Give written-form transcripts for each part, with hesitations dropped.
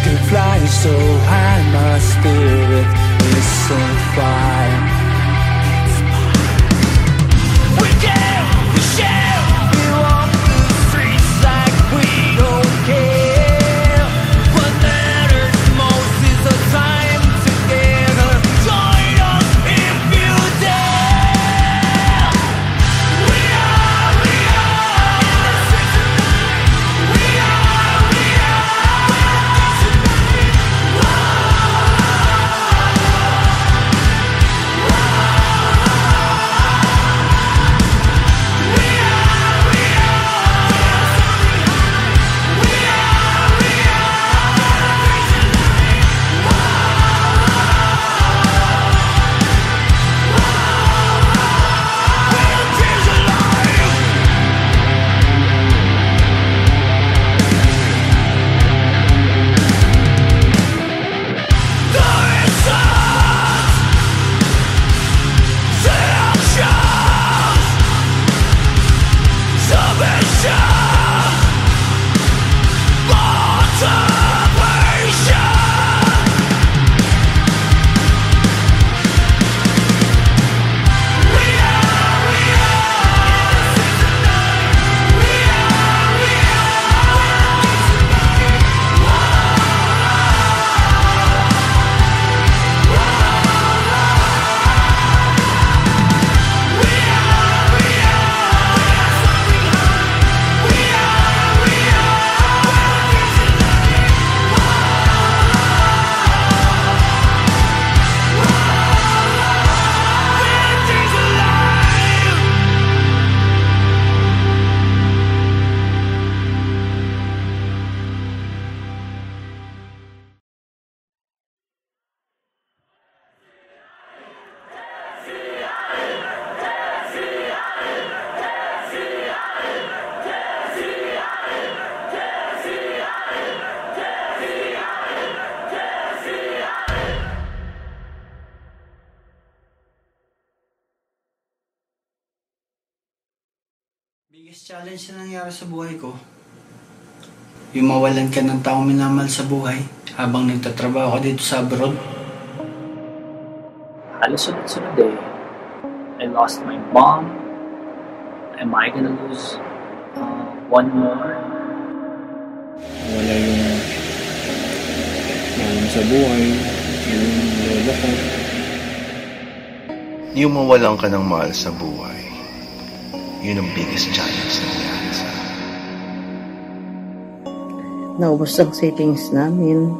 could fly so high, my spirit is on fire. We care, we share, we walk the streets like we don't care. What matters most is the time together. Join us if you dare. We are in the streets tonight. We are biggest challenge na nangyari sa buhay ko, yung mawalan ka ng taong minamahal sa buhay habang nagtatrabaho ka dito sa abroad. Halos sunod-sunod eh. I lost my mom. Am I gonna lose one more? Wala yung sa buhay, yung lolo ko. Yung mawalan ka ng mahal sa buhay, yun ang biggest challenge na nangyari sa akin. Naubos ang savings namin.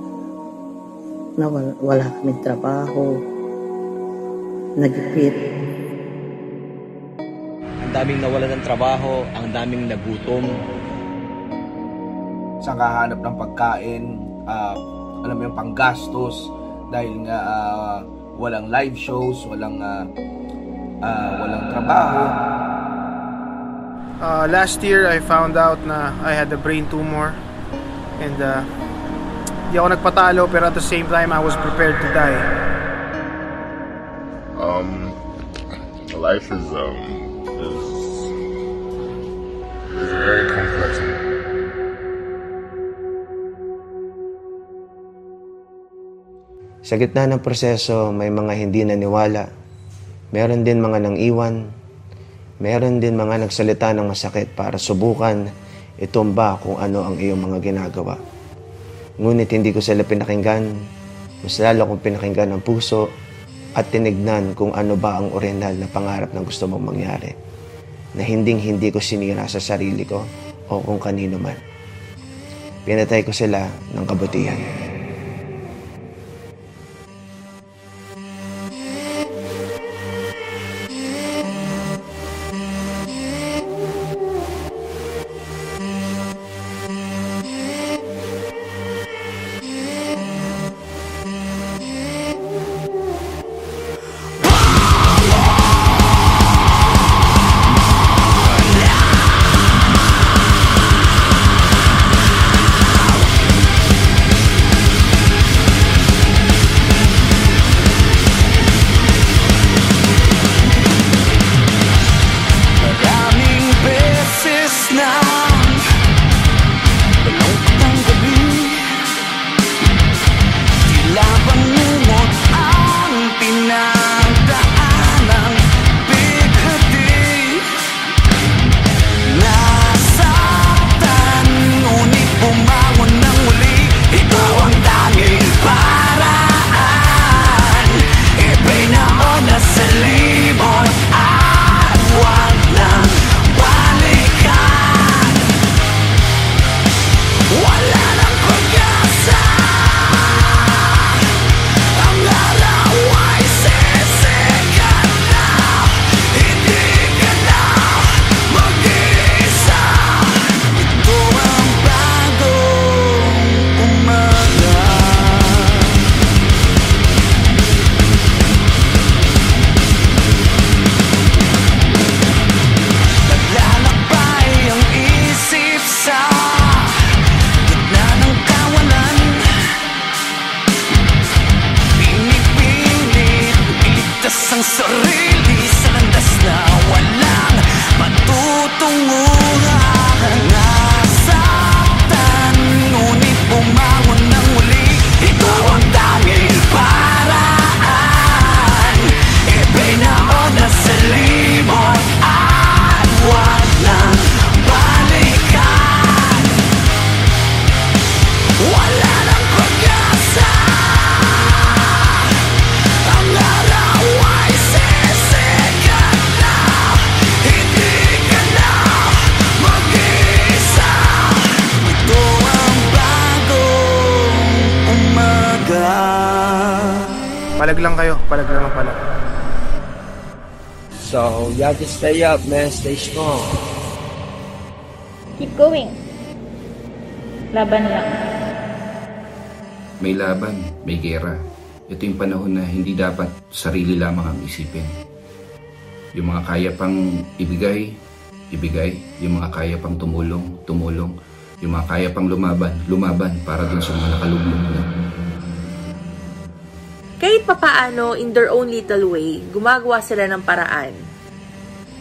Wala kaming trabaho. Nagipit. Ang daming nawalan ng trabaho, ang daming nagutom. Sa kahanap ng pagkain, alam mo yung panggastos, dahil nga walang live shows, walang trabaho. Last year, I found out na I had a brain tumor. And di ako nagpatalo, pero at the same time, I was prepared to die. Life is very complex. Sa gitna ng proseso, may mga hindi naniwala. Meron din mga nang iwan. Meron din mga nagsalita ng masakit para subukan itumba kung ano ang iyong mga ginagawa. Ngunit hindi ko sila pinakinggan. Mas lalo kong pinakinggan ang puso at tinignan kung ano ba ang orihinal na pangarap na gusto mong mangyari. Na hinding-hindi ko sinira sa sarili ko o kung kanino man. Pinatay ko sila ng kabutihan. bumangon ng muli. Ito ang tanging paraan. Ibinaon na sa limot at wag nang balikan. Wala nang pag-asa. Ang araw ay sisikat na. Hindi ka na mag-iisa. Ito ang bagong umaga. Palag lang kayo, palag lang ang palag. So, you have to stay up, man. Stay strong. Keep going. Laban lang. May laban, may gera. Ito yung panahon na hindi dapat sarili lamang ang isipin. Yung mga kaya pang ibigay, ibigay. Yung mga kaya pang tumulong, tumulong. Yung mga kaya pang lumaban, lumaban para dun sa mga nakalugmok na. Kahit papaano, in their own little way, gumagawa sila ng paraan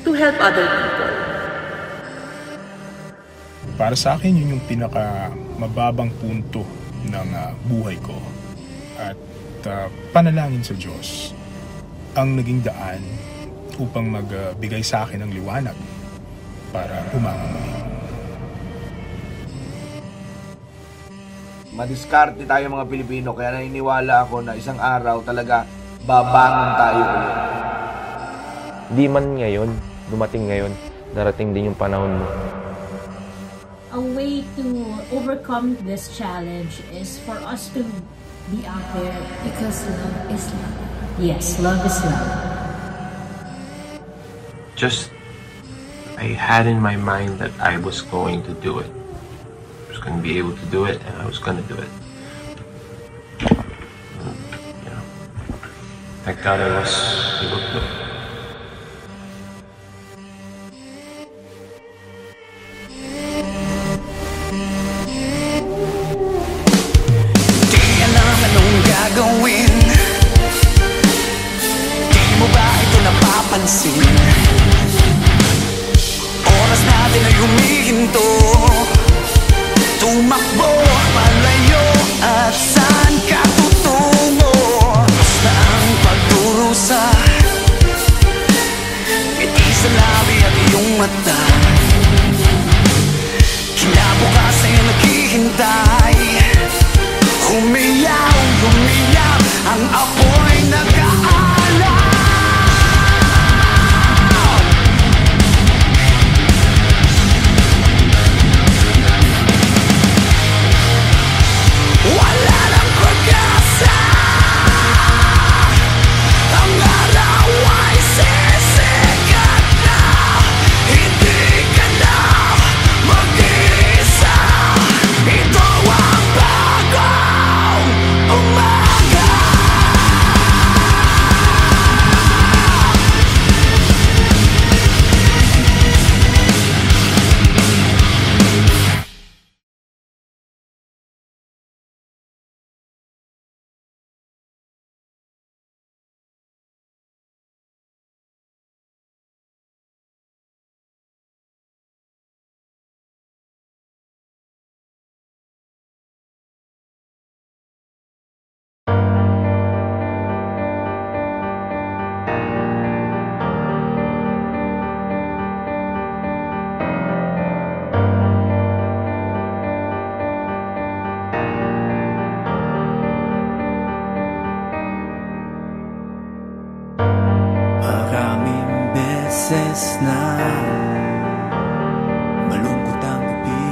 to help other people. Para sa akin, yun yung pinaka mababang punto ng buhay ko. At panalangin sa Diyos ang naging daan upang magbigay sa akin ng liwanag para umangat muli. Madiskarte tayo mga Pilipino, kaya naniniwala ako na isang araw talaga babangon tayo ulit. Di man ngayon, dumating ngayon, darating din yung panahon mo. A way to overcome this challenge is for us to be out there because love is love. Yes, love is love. Just, I had in my mind that I was going to do it. I was going to be able to do it, and I was going to do it. And, you know, thank God I was able to do it. Di alam anong gagawin. Di mo ba ito napapansin? Oras natin ay humihinto. Tumakbo, palayo, at saan ka tutungo? Basta ang pagdurusa, ngiti sa labi at iyong mata. Kinabukasan ay naghihintay. Humiyaw, humiyaw, ang apoy nag-aalaw. Wala nang pag-asa. Ang araw ay sisikat na. Hindi ka na mag-iisa. Ito ang bagong umaga. Maraming beses na malungkot ang gabi.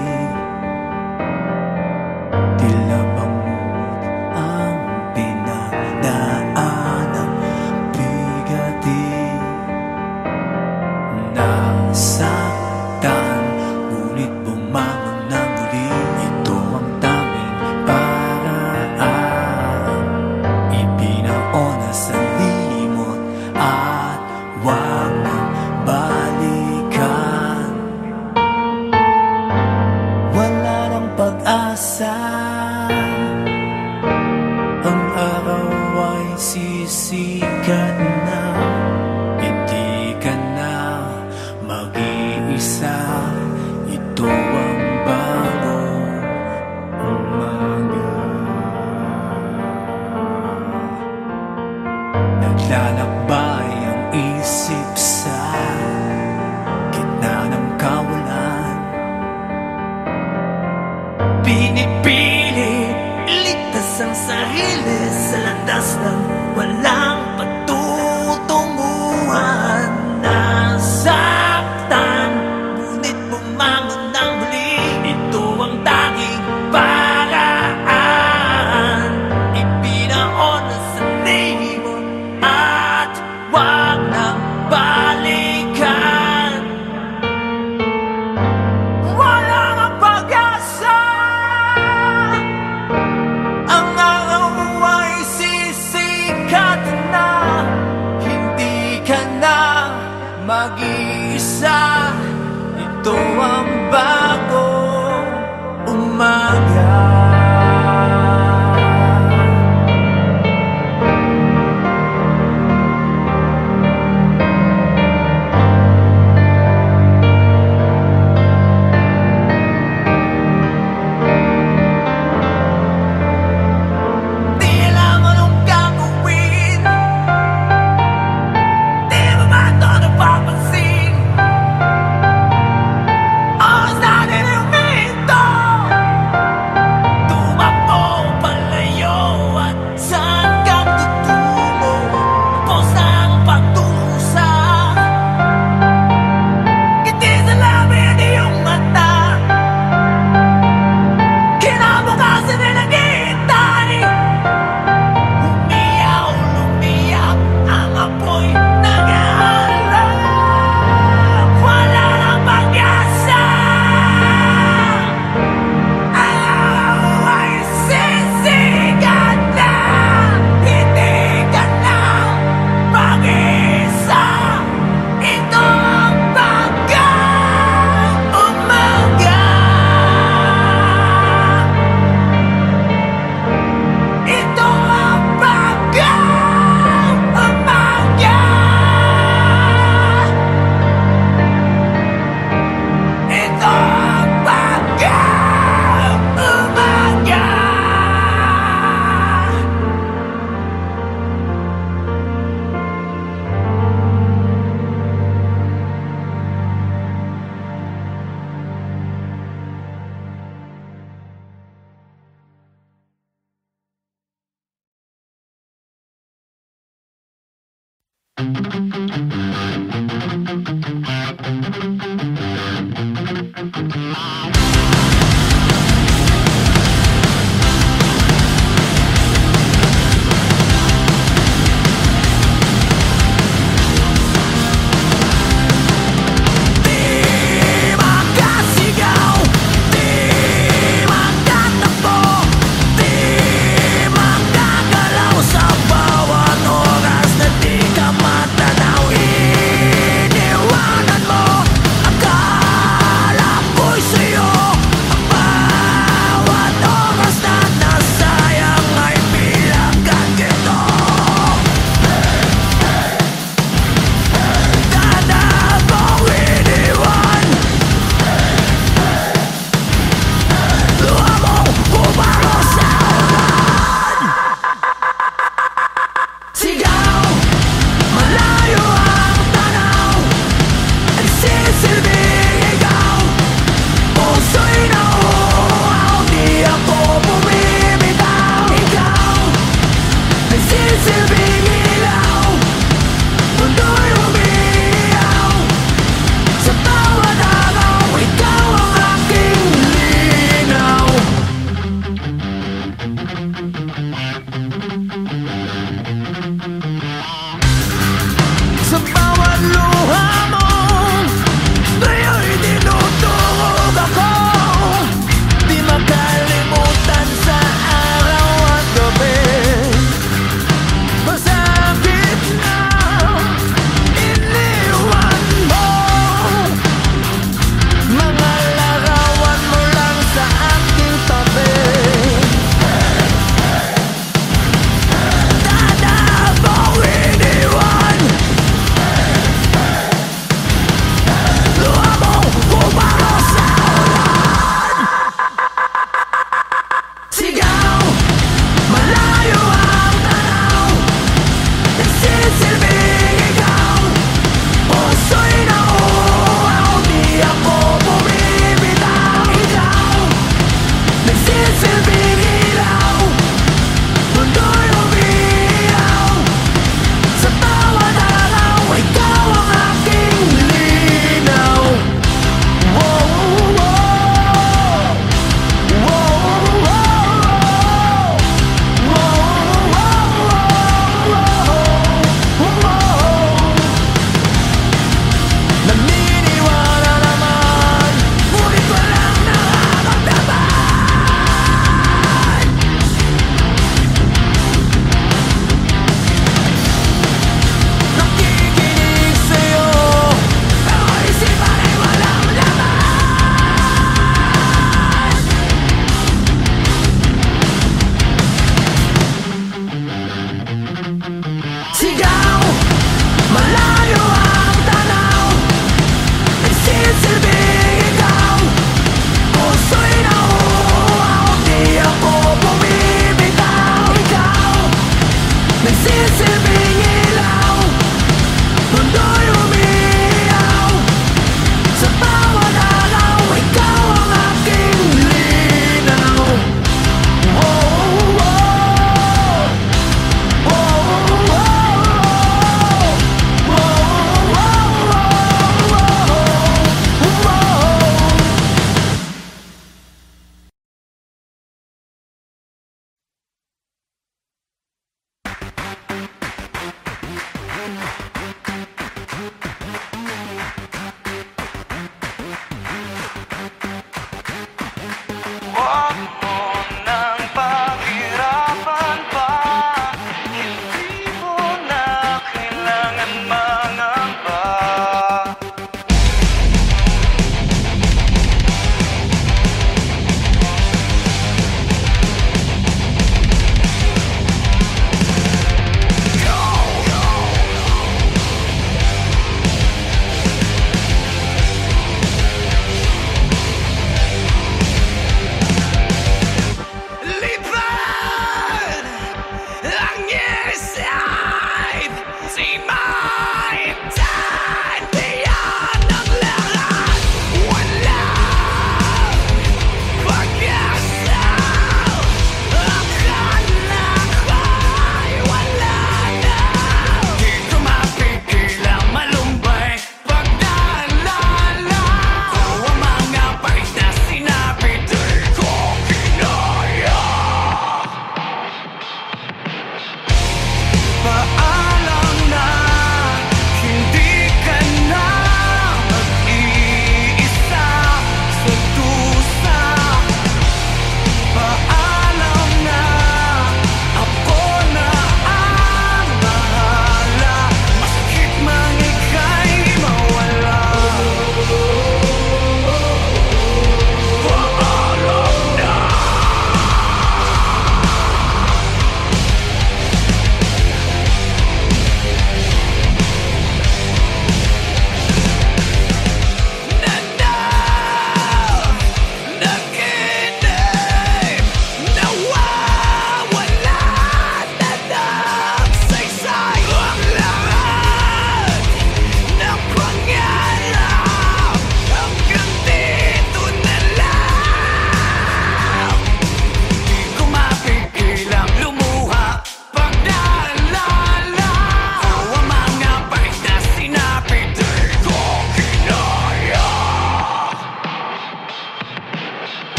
Tila bangod ang pinagdaanan. Bigatin, nasaktan, ngunit bumangon ng muli. Ito ang tanging paraan. Ibinaon na sa limot at wag nang balikan. Wala nang pag-asa. Ang araw ay sisikat na. Hindi ka na mag-iisa. Ito ang bagong umaga. isang sarili sa landas ng walang patutunguhan. Nasaktan, ngunit bumangon ng muli. Ito ang tanging paraan. Ipinaon ang sarili mo at wag nang balikan. Wala nang pag-asa, ang araw ay sisikat na. Hindi ka na mag-iisa. Ito ang bagong umaga. Di alam anong gagawin, di mo ba ito napapansin? Oras natin ang minto, tumakbo palayo. At saan kang tutungo? Tapos na ang pagtusa. Ngiti sa labi at iyong mata, kinabukasan ay naghihintay. Umiyaw, lumiyak ang apoy nag-aalab. Wala nang pag-asa, ang araw ay sisikat na. Hindi ka na mag-isa. Ito ang bagong umaga. Ito ang bagong umaga. Ito ang bagong umaga. Thank you.